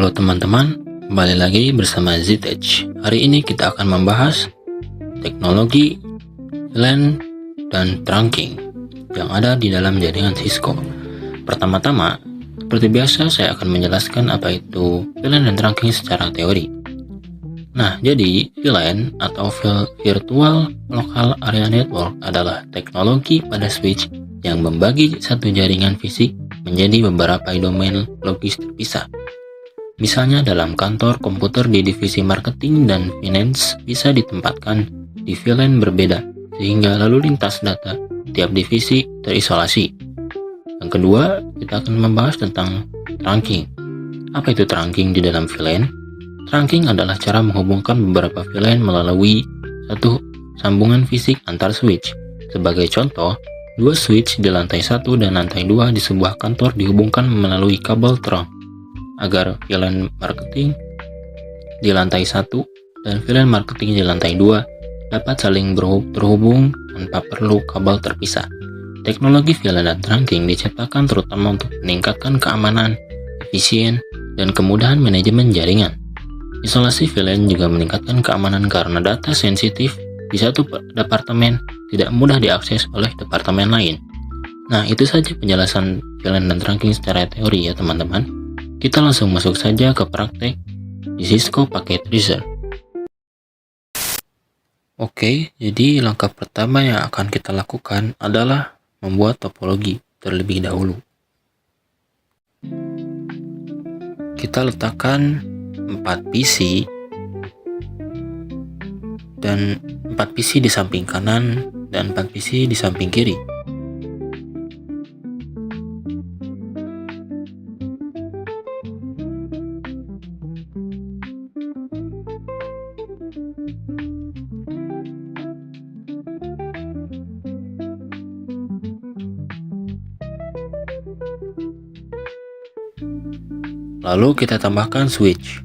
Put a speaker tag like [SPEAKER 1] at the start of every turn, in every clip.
[SPEAKER 1] Halo teman-teman, kembali lagi bersama ZH. Hari ini kita akan membahas teknologi VLAN dan trunking yang ada di dalam jaringan Cisco. Pertama-tama, seperti biasa saya akan menjelaskan apa itu VLAN dan trunking secara teori. Nah, jadi VLAN atau Virtual Local Area Network adalah teknologi pada switch yang membagi satu jaringan fisik menjadi beberapa domain logis terpisah. Misalnya dalam kantor komputer di divisi marketing dan finance bisa ditempatkan di VLAN berbeda sehingga lalu lintas data tiap divisi terisolasi. Yang kedua, kita akan membahas tentang trunking. Apa itu trunking di dalam VLAN? Trunking adalah cara menghubungkan beberapa VLAN melalui satu sambungan fisik antar switch. Sebagai contoh, dua switch di lantai 1 dan lantai 2 di sebuah kantor dihubungkan melalui kabel trunk agar VLAN marketing di lantai 1 dan VLAN marketing di lantai 2 dapat saling terhubung tanpa perlu kabel terpisah. Teknologi VLAN dan trunking diciptakan terutama untuk meningkatkan keamanan, efisien, dan kemudahan manajemen jaringan. Isolasi VLAN juga meningkatkan keamanan karena data sensitif di satu departemen tidak mudah diakses oleh departemen lain. Nah, itu saja penjelasan VLAN dan trunking secara teori ya teman-teman. Kita langsung masuk saja ke praktek di Cisco Packet Tracer. Oke, jadi langkah pertama yang akan kita lakukan adalah membuat topologi terlebih dahulu. Kita letakkan 4 PC dan 4 PC di samping kanan dan 4 PC di samping kiri. Lalu kita tambahkan switch.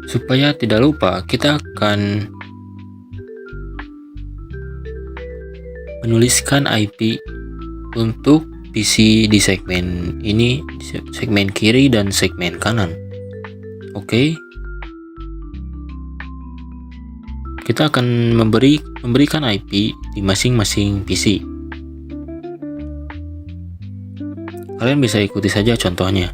[SPEAKER 1] Supaya tidak lupa, kita akan menuliskan IP untuk PC di segmen ini, segmen kiri dan segmen kanan. Oke. Kita akan memberikan IP di masing-masing PC. Kalian bisa ikuti saja contohnya.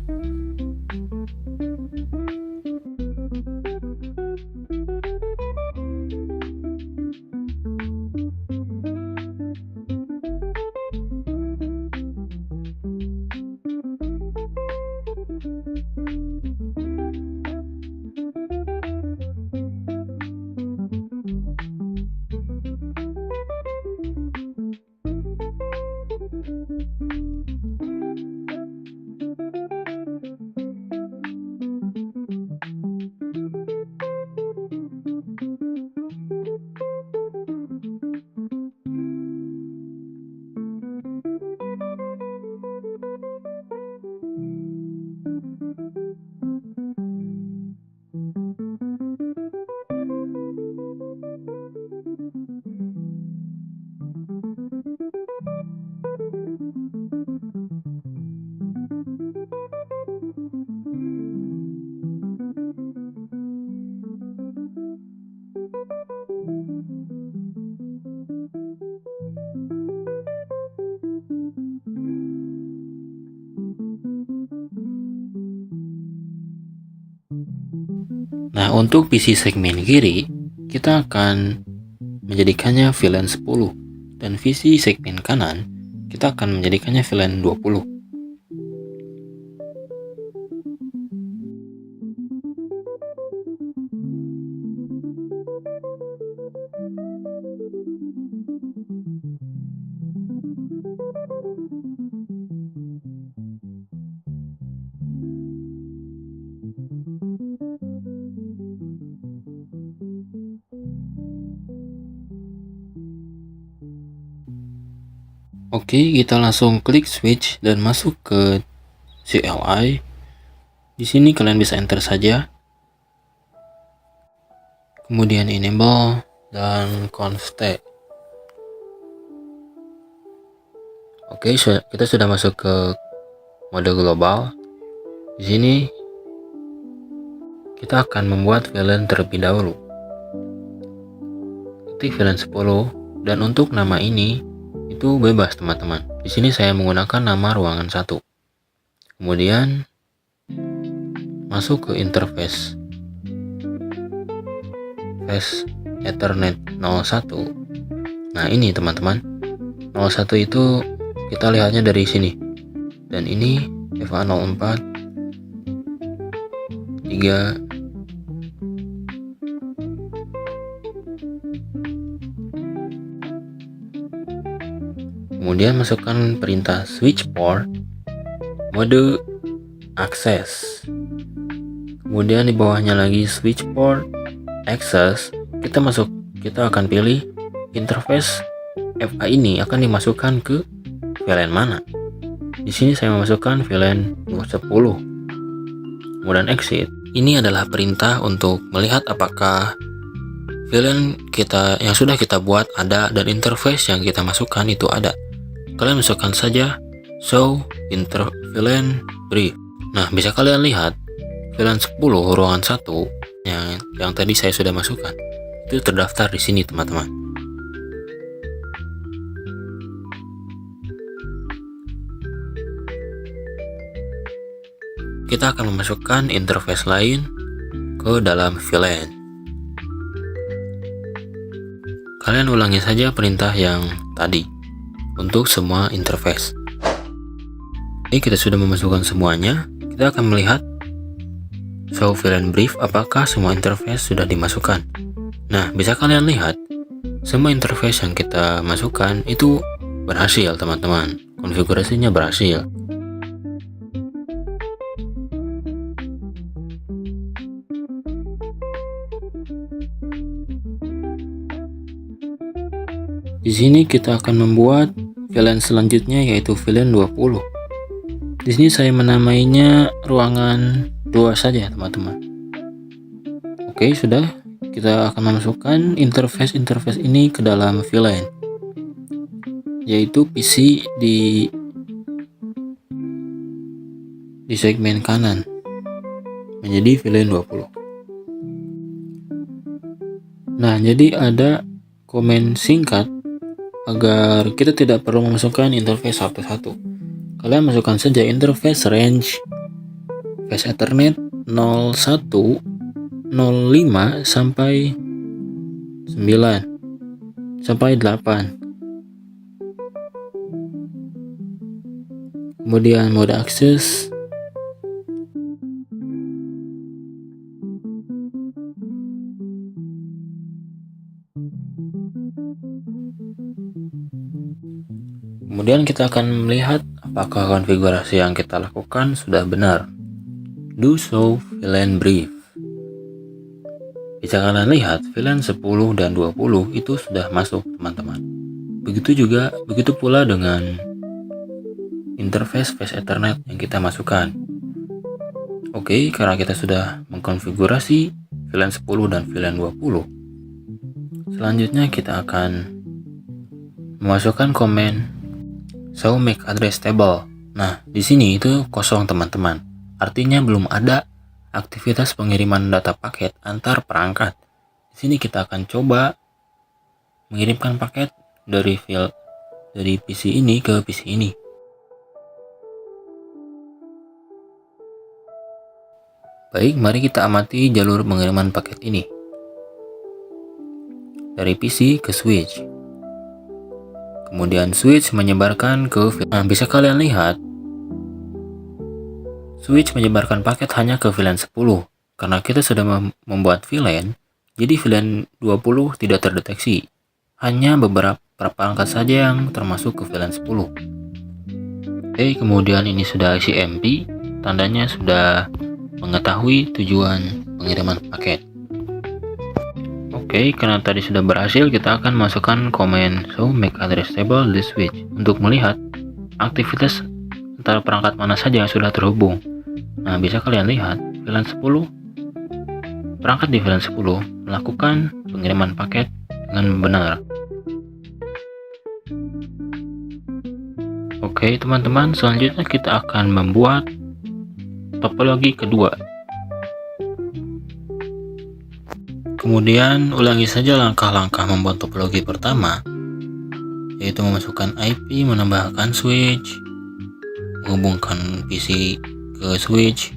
[SPEAKER 1] Nah, untuk PC segmen kiri, kita akan menjadikannya VLAN 10 dan PC segmen kanan, kita akan menjadikannya VLAN 20. Oke, kita langsung klik switch dan masuk ke CLI. Di sini kalian bisa enter saja. Kemudian enable dan config. Oke, kita sudah masuk ke mode global. Di sini kita akan membuat VLAN terlebih dahulu. Ketik VLAN 10 dan untuk nama ini itu bebas teman-teman. Di sini saya menggunakan nama ruangan 1. Kemudian masuk ke interface Ethernet 01. Nah, ini teman-teman. 01 itu kita lihatnya dari sini. Dan ini FA04 3 kemudian masukkan perintah switch port mode akses. Kemudian di bawahnya lagi switch port access. Kita akan pilih interface FA ini akan dimasukkan ke VLAN mana. Di sini saya memasukkan VLAN 10. Kemudian exit. Ini adalah perintah untuk melihat apakah VLAN kita yang sudah kita buat ada dan interface yang kita masukkan itu ada. Kalian masukkan saja show VLAN brief. Nah, bisa kalian lihat VLAN 10 ruangan 1 yang tadi saya sudah masukkan itu terdaftar di sini teman-teman. Kita akan memasukkan interface lain ke dalam VLAN. Kalian ulangi saja perintah yang tadi untuk semua interface. Ini kita sudah memasukkan semuanya. Kita akan melihat show VLAN brief apakah semua interface sudah dimasukkan. Nah, bisa kalian lihat semua interface yang kita masukkan itu berhasil teman-teman. Konfigurasinya berhasil. Di sini kita akan membuat VLAN selanjutnya yaitu VLAN 20. Di sini saya menamainya ruangan 2 saja teman-teman. Oke, sudah. Kita akan memasukkan interface ini ke dalam VLAN, yaitu PC di segmen kanan menjadi VLAN 20. Nah, jadi ada komen singkat agar kita tidak perlu memasukkan interface satu-satu. Kalian masukkan saja interface range face Ethernet 01, 05 sampai 9 sampai 8. Kemudian mode akses. Kemudian kita akan melihat apakah konfigurasi yang kita lakukan sudah benar. Do show VLAN brief. Bisa kalian lihat VLAN 10 dan 20 itu sudah masuk teman-teman. Begitu pula dengan interface face Ethernet yang kita masukkan. Oke, karena kita sudah mengkonfigurasi VLAN 10 dan VLAN 20. Selanjutnya kita akan memasukkan komen show MAC address table. Nah, di sini itu kosong teman-teman. Artinya belum ada aktivitas pengiriman data paket antar perangkat. Di sini kita akan coba mengirimkan paket dari PC ini ke PC ini. Baik, mari kita amati jalur pengiriman paket ini. Dari PC ke switch. Kemudian switch menyebarkan ke VLAN. Nah, bisa kalian lihat switch menyebarkan paket hanya ke VLAN 10 karena kita sudah membuat VLAN, jadi VLAN 20 tidak terdeteksi. Hanya beberapa perangkat saja yang termasuk ke VLAN 10. Oke, kemudian ini sudah CMP, tandanya sudah mengetahui tujuan pengiriman paket. Oke, Oke, karena tadi sudah berhasil, kita akan masukkan komen show MAC address table di switch untuk melihat aktivitas antara perangkat mana saja yang sudah terhubung. Nah, bisa kalian lihat VLAN 10, perangkat di VLAN 10 melakukan pengiriman paket dengan benar. Oke teman-teman, selanjutnya kita akan membuat topologi kedua. Kemudian ulangi saja langkah-langkah membuat topologi pertama, yaitu memasukkan IP, menambahkan switch, menghubungkan PC ke switch,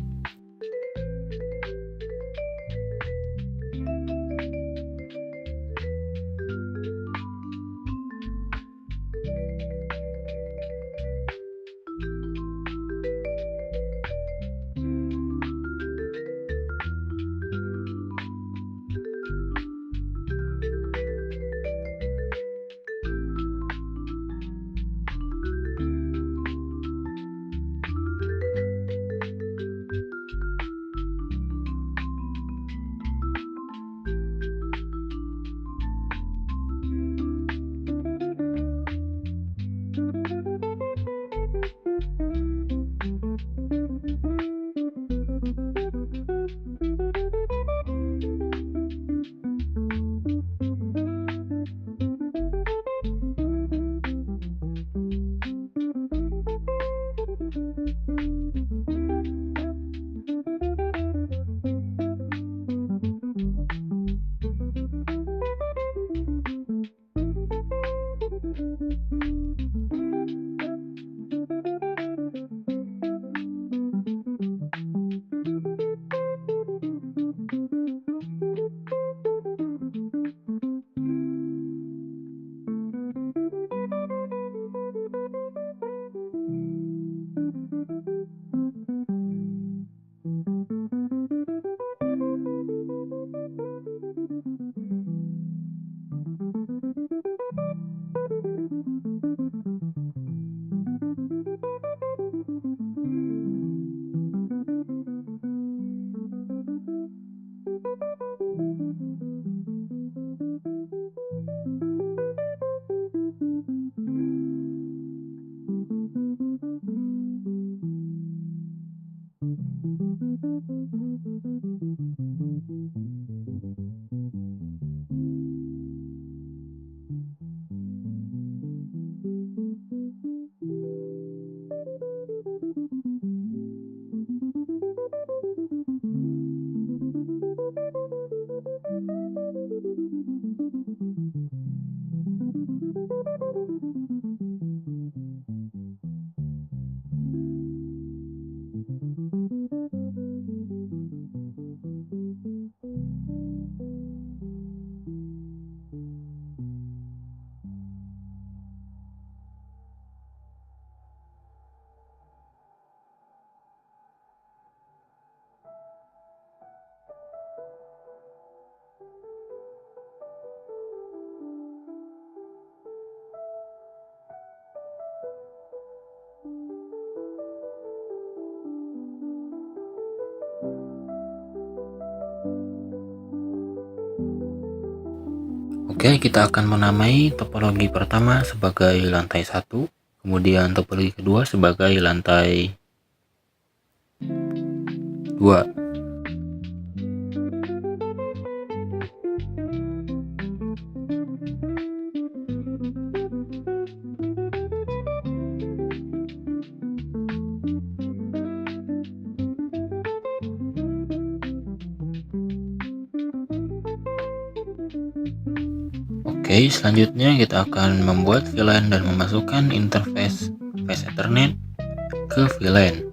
[SPEAKER 1] Oke, kita akan menamai topologi pertama sebagai lantai 1, kemudian topologi kedua sebagai lantai 2. Oke, selanjutnya kita akan membuat VLAN dan memasukkan interface Fast Ethernet ke VLAN.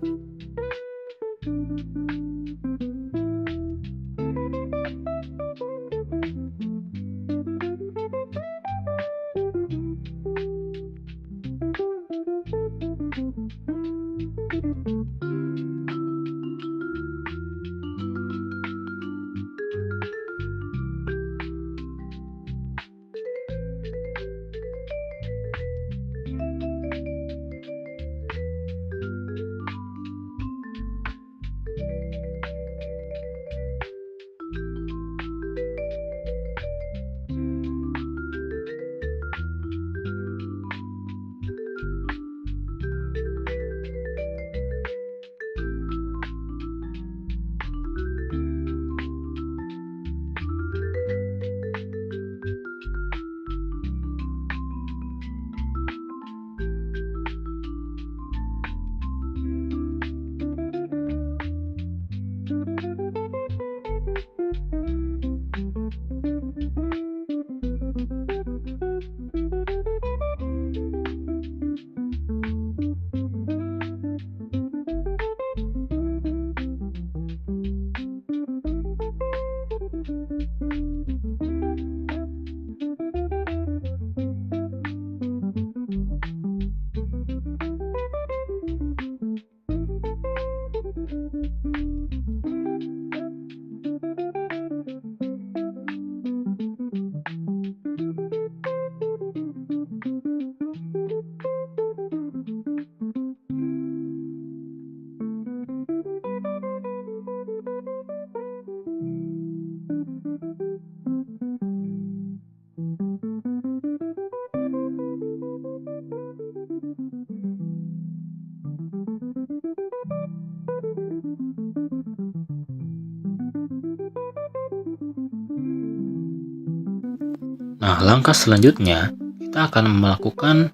[SPEAKER 1] Nah, langkah selanjutnya kita akan melakukan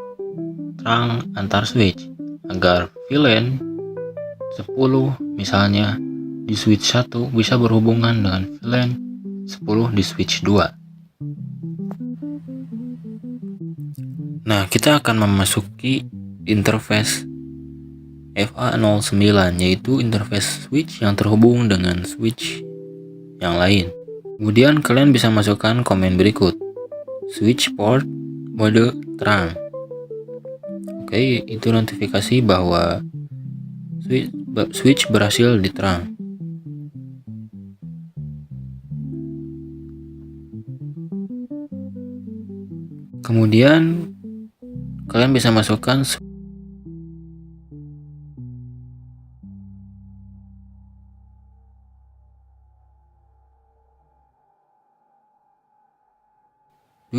[SPEAKER 1] terang antar switch agar VLAN 10 misalnya di switch 1 bisa berhubungan dengan VLAN 10 di switch 2. Nah, kita akan memasuki interface FA09, yaitu interface switch yang terhubung dengan switch yang lain. Kemudian kalian bisa masukkan komen berikut: switch port mode terang. Oke, itu notifikasi bahwa switch berhasil diterang. Kemudian kalian bisa masukkan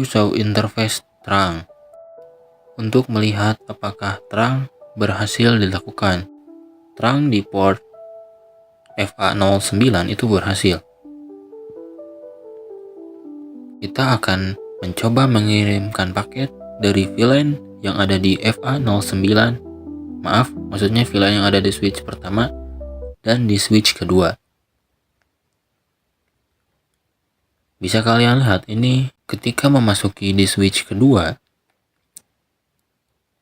[SPEAKER 1] show interface terang untuk melihat apakah terang berhasil dilakukan. Terang di port FA09 itu berhasil. Kita akan mencoba mengirimkan paket dari VLAN yang ada di FA09, maksudnya VLAN yang ada di switch pertama dan di switch kedua. Bisa kalian lihat ini ketika memasuki di switch kedua,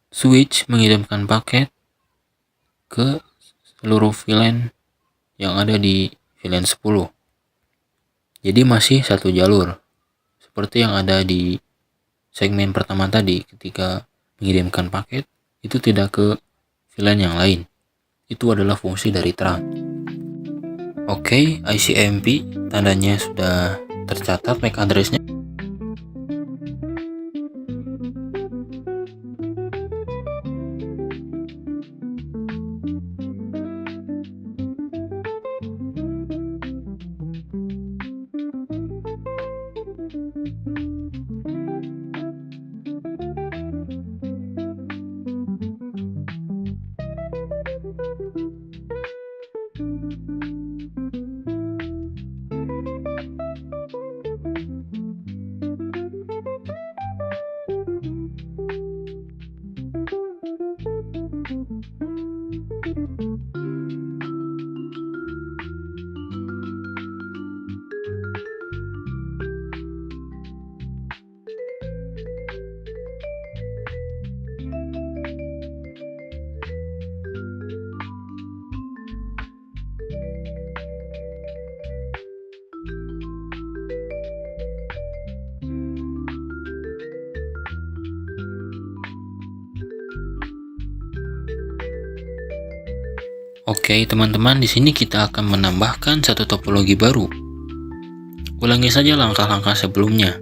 [SPEAKER 1] switch mengirimkan paket ke seluruh VLAN yang ada di VLAN 10. Jadi masih satu jalur, seperti yang ada di segmen pertama tadi. Ketika mengirimkan paket, itu tidak ke VLAN yang lain. Itu adalah fungsi dari terang. Oke, ICMP tandanya sudah tercatat MAC address-nya. Oke teman-teman, di sini kita akan menambahkan satu topologi baru. Ulangi saja langkah-langkah sebelumnya,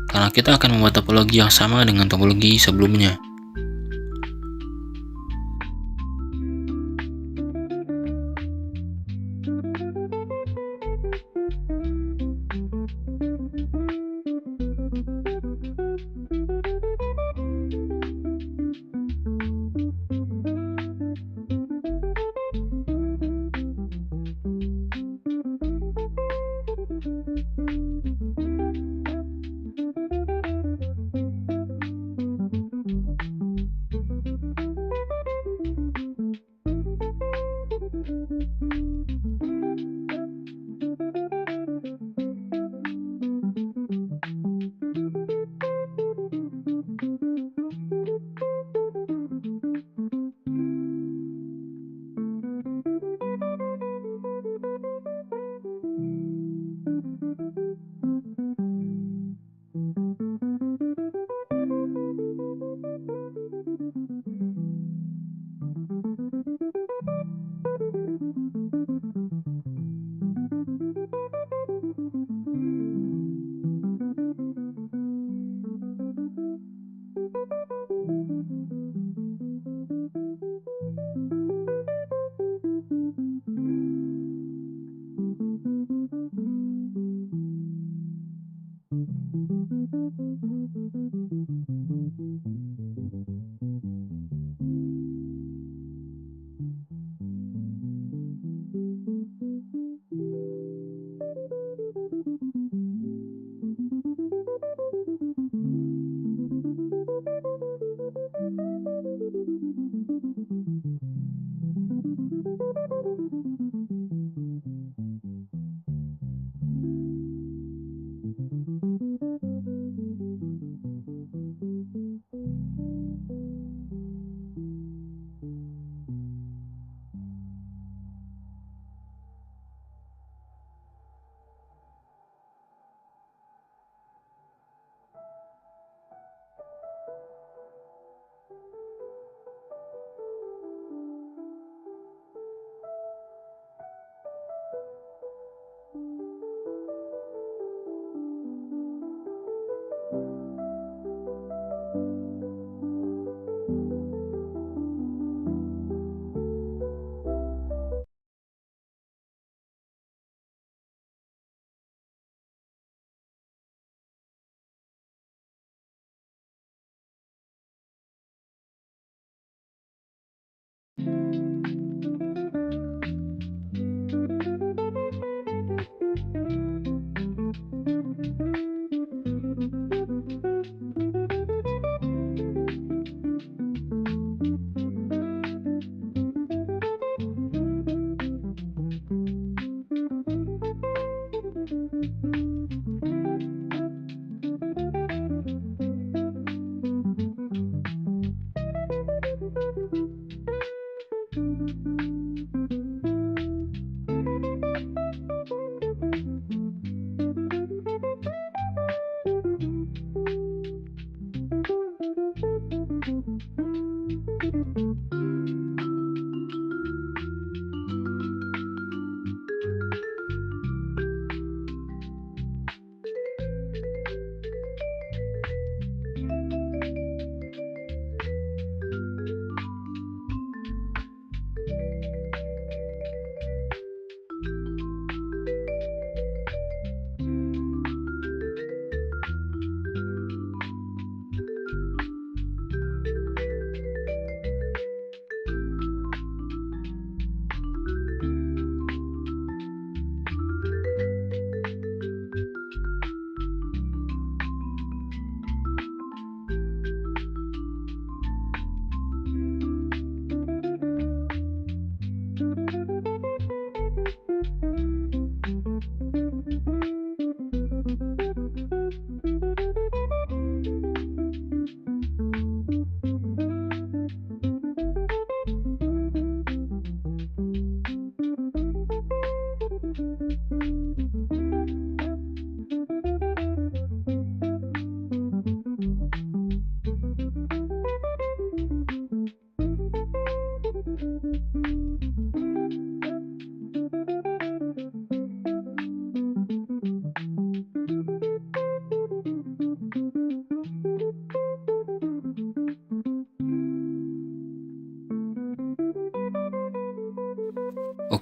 [SPEAKER 1] karena kita akan membuat topologi yang sama dengan topologi sebelumnya.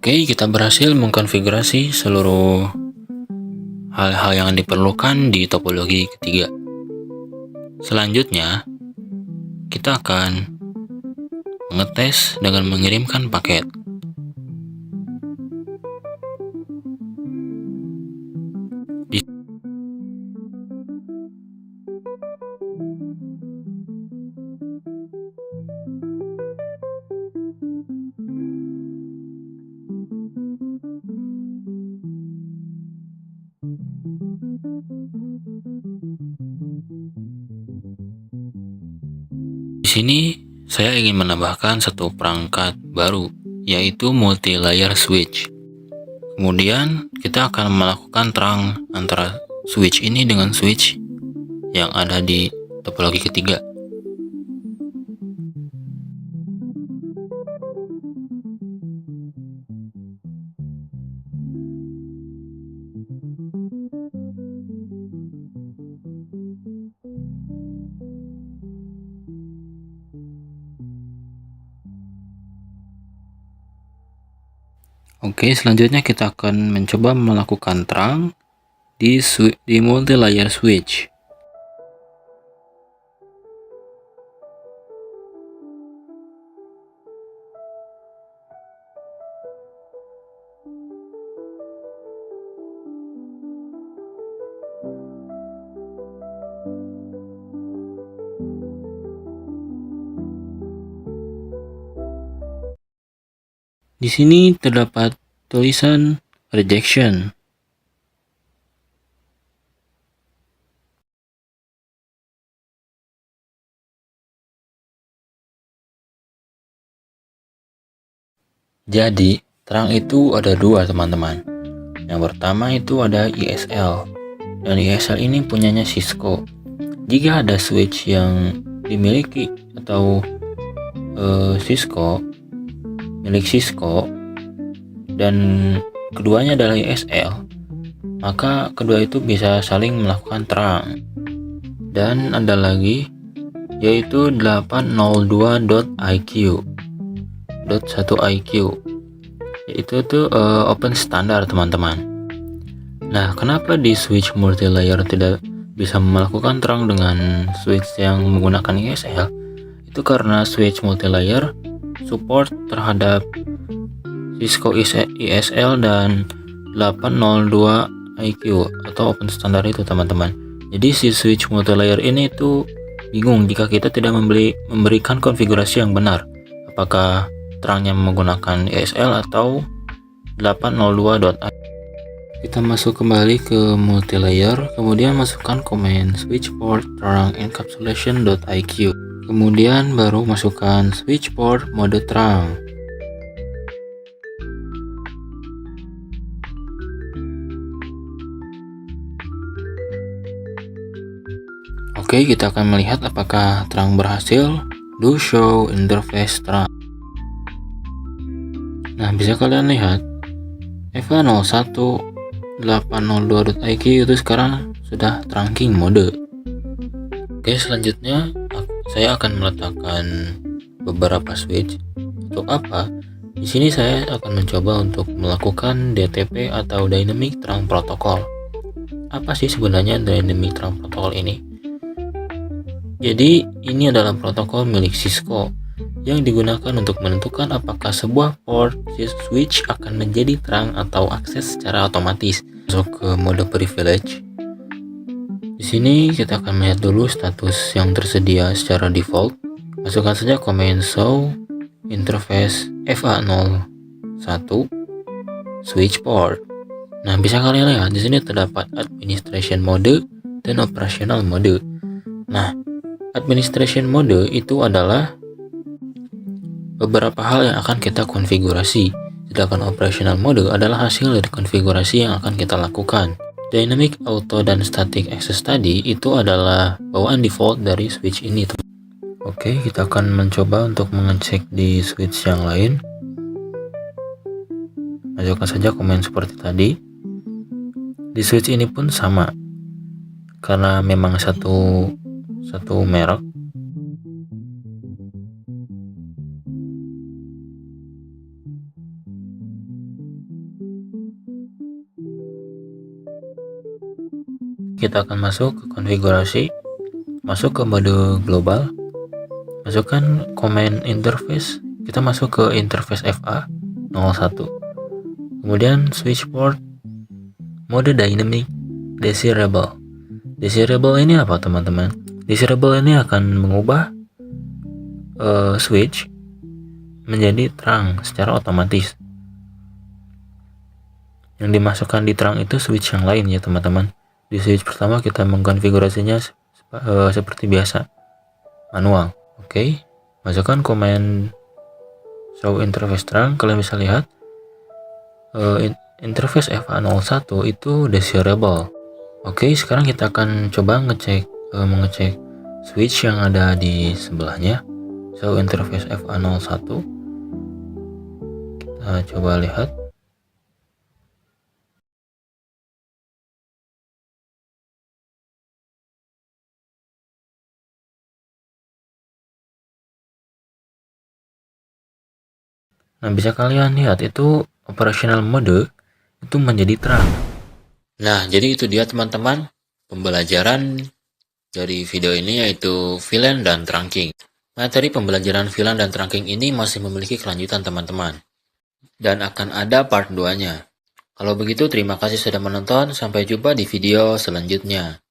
[SPEAKER 1] Oke, kita berhasil mengkonfigurasi seluruh hal-hal yang diperlukan di topologi ketiga. Selanjutnya, kita akan mengetes dengan mengirimkan paket. Di sini saya ingin menambahkan satu perangkat baru, yaitu multi-layer switch. Kemudian kita akan melakukan terang antara switch ini dengan switch yang ada di topologi ketiga. Oke, selanjutnya kita akan mencoba melakukan terang di multi-layer switch. Di sini terdapat tulisan rejection. Jadi, terang itu ada dua, teman-teman. Yang pertama itu ada ISL. Dan ISL ini punyanya Cisco. Jika ada switch yang dimiliki atau milik Cisco dan keduanya adalah ISL, maka kedua itu bisa saling melakukan terang. Dan ada lagi yaitu 802.1iq, yaitu open standar, teman-teman. Nah, kenapa di switch multilayer tidak bisa melakukan terang dengan switch yang menggunakan ISL? Itu karena switch multilayer support terhadap Cisco ISL dan 802 IQ atau open standard itu teman-teman. Jadi si switch multilayer ini tuh bingung jika kita tidak memberikan konfigurasi yang benar, apakah terangnya menggunakan ESL atau 802.IQ. Kita masuk kembali ke multilayer, kemudian masukkan command switch port terang encapsulation.iq, kemudian baru masukkan switch port mode terang. Oke, kita akan melihat apakah terang berhasil. Do show interface terang. Nah, bisa kalian lihat FA01 802.iq itu sekarang sudah trunking mode. Oke, selanjutnya saya akan meletakkan beberapa switch. Untuk apa? Di sini saya akan mencoba untuk melakukan DTP atau Dynamic Trunk Protocol. Apa sih sebenarnya Dynamic Trunk Protocol ini? Jadi ini adalah protokol milik Cisco yang digunakan untuk menentukan apakah sebuah port switch akan menjadi terang atau akses secara otomatis. Masuk ke mode privilege. Di sini kita akan melihat dulu status yang tersedia secara default. Masukkan saja command show interface FA01 switch port. Nah, bisa kalian lihat di sini terdapat administration mode dan operational mode. Nah, administration mode itu adalah beberapa hal yang akan kita konfigurasi, sedangkan operational mode adalah hasil dari konfigurasi yang akan kita lakukan. Dynamic, auto, dan static access tadi itu adalah bawaan default dari switch ini. Oke, kita akan mencoba untuk mengecek di switch yang lain. Masukkan saja komen seperti tadi. Di switch ini pun sama, karena memang satu merek. Kita akan masuk ke konfigurasi, masuk ke mode global, masukkan command interface, kita masuk ke interface FA01, kemudian switch port mode dynamic desirable. Desirable ini apa teman-teman? Desirable ini akan mengubah switch menjadi terang secara otomatis. Yang dimasukkan di terang itu switch yang lain ya teman-teman. Di switch pertama kita mengkonfigurasinya seperti biasa, manual. Oke, masukkan command show interface terang. Kalian bisa lihat interface FA01 itu desirable. Oke, sekarang kita akan coba mengecek switch yang ada di sebelahnya. Show interface FA01. Kita coba lihat. Nah, bisa kalian lihat itu operational mode itu menjadi terang. Nah, jadi itu dia teman-teman pembelajaran dari video ini, yaitu VLAN dan trunking. Materi pembelajaran VLAN dan trunking ini masih memiliki kelanjutan teman-teman, dan akan ada part 2-nya. Kalau begitu, terima kasih sudah menonton. Sampai jumpa di video selanjutnya.